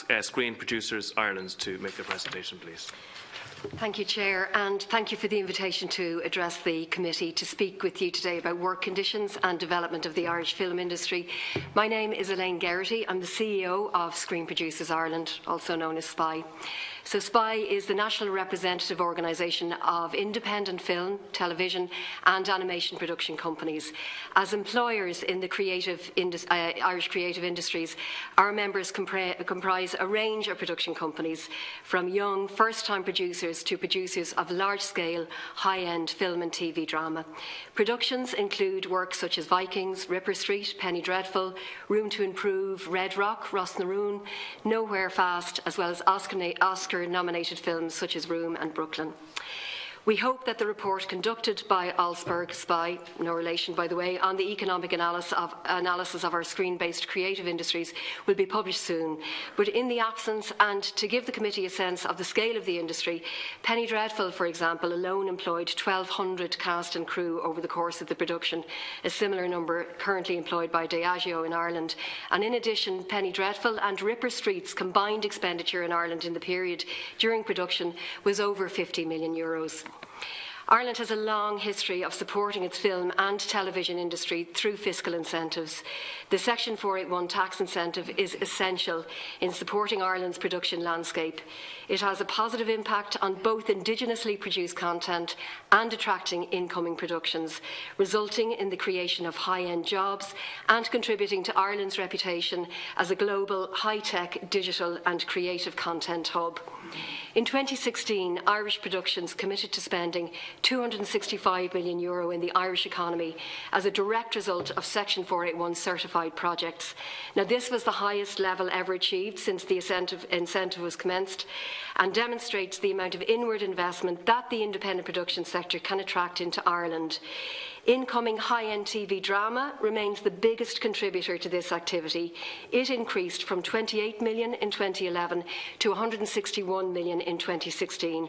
ask Screen Producers Ireland to make their presentation, please. Thank you, Chair, and thank you for the invitation to address the committee to speak with you today about work conditions and development of the Irish film industry. My name is Elaine Geraghty. I'm the CEO of Screen Producers Ireland, also known as SPI. So SPI is the national representative organisation of independent film, television and animation production companies. As employers in the Irish creative industries, our members comprise a range of production companies, from young first-time producers to producers of large-scale, high-end film and TV drama. Productions include works such as Vikings, Ripper Street, Penny Dreadful, Room to Improve, Red Rock, Ross na Rún, Nowhere Fast, as well as Oscar-nominated films such as Room and Brooklyn. We hope that the report conducted by Allsberg, SPI, no relation by the way, on the economic analysis of our screen-based creative industries will be published soon. But in the absence, and to give the committee a sense of the scale of the industry, Penny Dreadful, for example, alone employed 1,200 cast and crew over the course of the production, a similar number currently employed by Diageo in Ireland. And in addition, Penny Dreadful and Ripper Street's combined expenditure in Ireland in the period during production was over €50 million. Ireland has a long history of supporting its film and television industry through fiscal incentives. The Section 481 tax incentive is essential in supporting Ireland's production landscape. It has a positive impact on both indigenously produced content and attracting incoming productions, resulting in the creation of high-end jobs and contributing to Ireland's reputation as a global high-tech, digital and creative content hub. In 2016, Irish Productions committed to spending €265 million in the Irish economy as a direct result of Section 481 certified projects. Now, this was the highest level ever achieved since the incentive was commenced, and demonstrates the amount of inward investment that the independent production sector can attract into Ireland. Incoming high-end TV drama remains the biggest contributor to this activity. It increased from 28 million in 2011 to 161 million in 2016.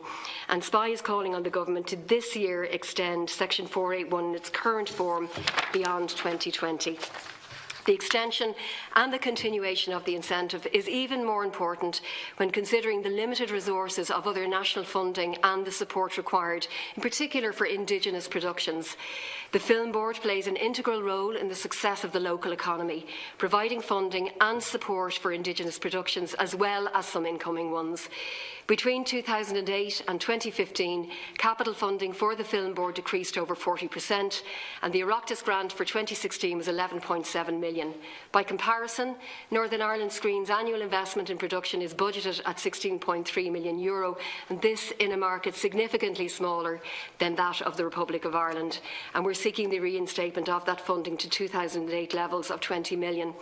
And SPI is calling on the government to this year extend Section 481 in its current form beyond 2020. The extension and the continuation of the incentive is even more important when considering the limited resources of other national funding and the support required, in particular for indigenous productions. The Film Board plays an integral role in the success of the local economy, providing funding and support for indigenous productions as well as some incoming ones. Between 2008 and 2015, capital funding for the Film Board decreased over 40%, and the Oireachtas grant for 2016 was €11.7 million. By comparison, Northern Ireland Screen's annual investment in production is budgeted at €16.3 million, and this in a market significantly smaller than that of the Republic of Ireland. And we're seeking the reinstatement of that funding to 2008 levels of €20 million.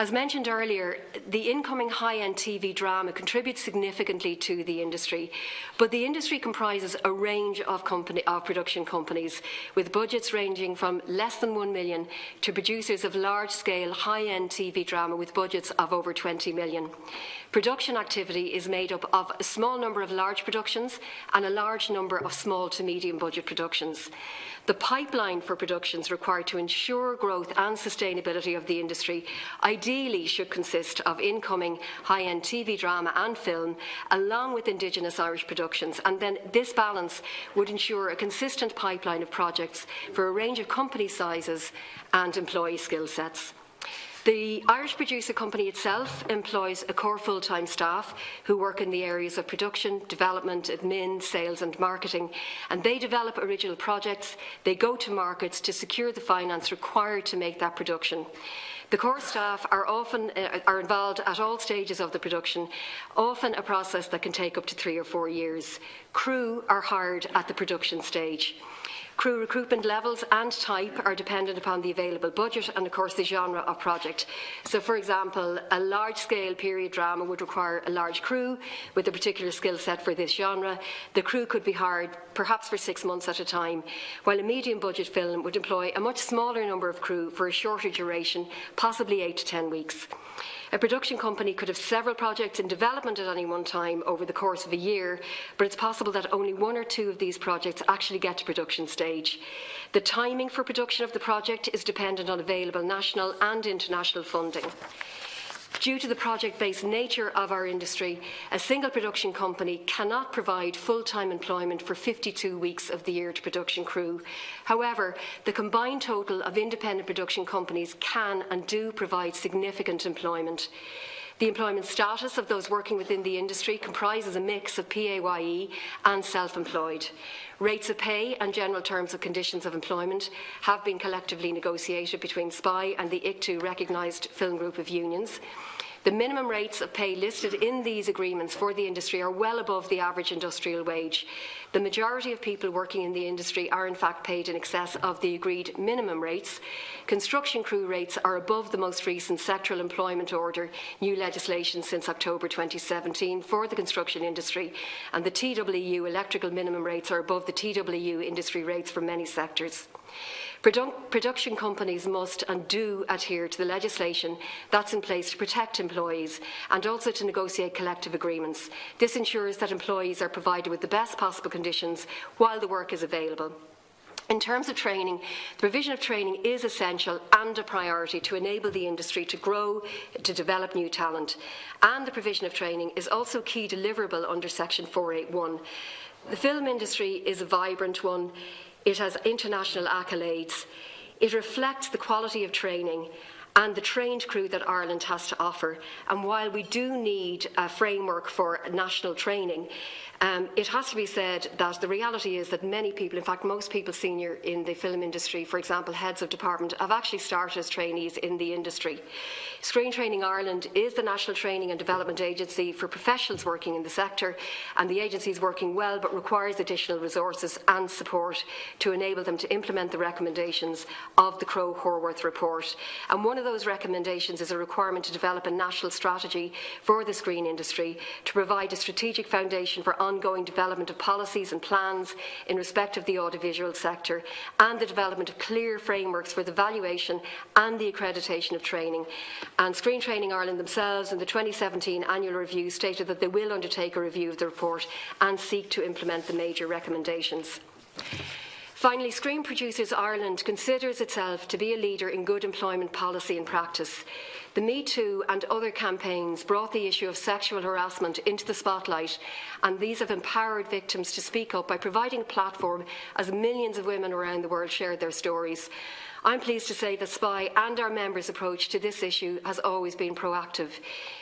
As mentioned earlier, the incoming high-end TV drama contributes significantly to the industry, but the industry comprises a range of production companies, with budgets ranging from less than €1 million to producers of large-scale, high-end TV drama with budgets of over €20 million. Production activity is made up of a small number of large productions and a large number of small to medium budget productions. The pipeline for productions required to ensure growth and sustainability of the industry ideally should consist of incoming high-end TV drama and film, along with Indigenous Irish productions, and then this balance would ensure a consistent pipeline of projects for a range of company sizes and employee skill sets. The Irish Producer Company itself employs a core full-time staff who work in the areas of production, development, admin, sales and marketing, and they develop original projects. They go to markets to secure the finance required to make that production. The core staff are often involved at all stages of the production, often a process that can take up to 3 or 4 years. Crew are hired at the production stage. Crew recruitment levels and type are dependent upon the available budget and, of course, the genre of project. So, for example, a large-scale period drama would require a large crew with a particular skill set for this genre. The crew could be hired perhaps for 6 months at a time, while a medium-budget film would employ a much smaller number of crew for a shorter duration, possibly 8 to 10 weeks. A production company could have several projects in development at any one time over the course of a year, but it's possible that only 1 or 2 of these projects actually get to production stage. The timing for production of the project is dependent on available national and international funding. Due to the project-based nature of our industry, a single production company cannot provide full-time employment for 52 weeks of the year to production crew. However, the combined total of independent production companies can and do provide significant employment. The employment status of those working within the industry comprises a mix of PAYE and self-employed. Rates of pay and general terms and conditions of employment have been collectively negotiated between SPI and the ICTU recognised film group of unions. The minimum rates of pay listed in these agreements for the industry are well above the average industrial wage. The majority of people working in the industry are in fact paid in excess of the agreed minimum rates. Construction crew rates are above the most recent sectoral employment order, new legislation since October 2017 for the construction industry, and the TWU electrical minimum rates are above the TWU industry rates for many sectors. Production companies must and do adhere to the legislation that's in place to protect employees and also to negotiate collective agreements. This ensures that employees are provided with the best possible conditions while the work is available. In terms of training, the provision of training is essential and a priority to enable the industry to grow, to develop new talent. And the provision of training is also a key deliverable under Section 481. The film industry is a vibrant one. It has international accolades. It reflects the quality of training and the trained crew that Ireland has to offer. And while we do need a framework for national training, it has to be said that the reality is that many people, in fact most people senior in the film industry, for example heads of department, have actually started as trainees in the industry. Screen Training Ireland is the national training and development agency for professionals working in the sector, and the agency is working well but requires additional resources and support to enable them to implement the recommendations of the Crowe-Horwath report. And one of those recommendations is a requirement to develop a national strategy for the screen industry to provide a strategic foundation for ongoing development of policies and plans in respect of the audiovisual sector, and the development of clear frameworks for the valuation and the accreditation of training. And Screen Training Ireland themselves in the 2017 annual review stated that they will undertake a review of the report and seek to implement the major recommendations. Finally, Screen Producers Ireland considers itself to be a leader in good employment policy and practice. The Me Too and other campaigns brought the issue of sexual harassment into the spotlight, and these have empowered victims to speak up by providing a platform as millions of women around the world shared their stories. I'm pleased to say that SPI and our members' approach to this issue has always been proactive.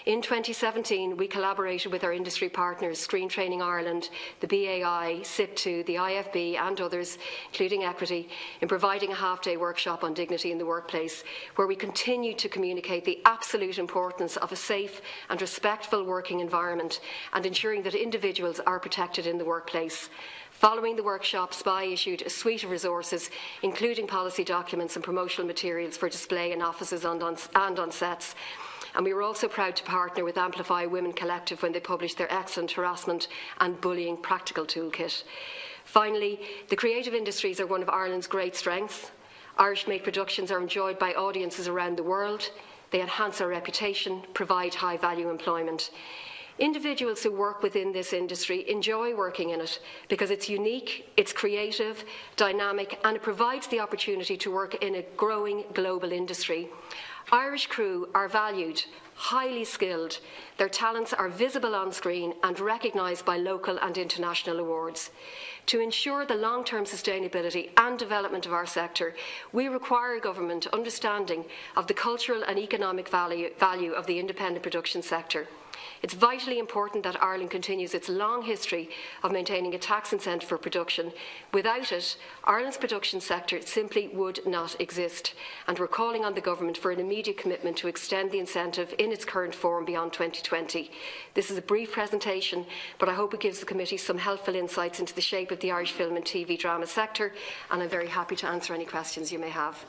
In 2017, we collaborated with our industry partners, Screen Training Ireland, the BAI, SIP2, the IFB and others, including Equity, in providing a half-day workshop on dignity in the workplace, where we continued to communicate the absolute importance of a safe and respectful working environment and ensuring that individuals are protected in the workplace. Following the workshop, SPI issued a suite of resources, including policy documents and promotional materials for display in offices and on sets. And we were also proud to partner with Amplify Women Collective when they published their excellent harassment and bullying practical toolkit. Finally, the creative industries are one of Ireland's great strengths. Irish-made productions are enjoyed by audiences around the world. They enhance our reputation, provide high-value employment. Individuals who work within this industry enjoy working in it because it's unique, it's creative, dynamic, and it provides the opportunity to work in a growing global industry. Irish crew are valued, highly skilled. Their talents are visible on screen and recognised by local and international awards. To ensure the long-term sustainability and development of our sector, we require government understanding of the cultural and economic value of the independent production sector. It's vitally important that Ireland continues its long history of maintaining a tax incentive for production. Without it, Ireland's production sector simply would not exist, and we're calling on the government for an immediate commitment to extend the incentive in its current form beyond 2020. This is a brief presentation, but I hope it gives the committee some helpful insights into the shape of the Irish film and TV drama sector, and I'm very happy to answer any questions you may have.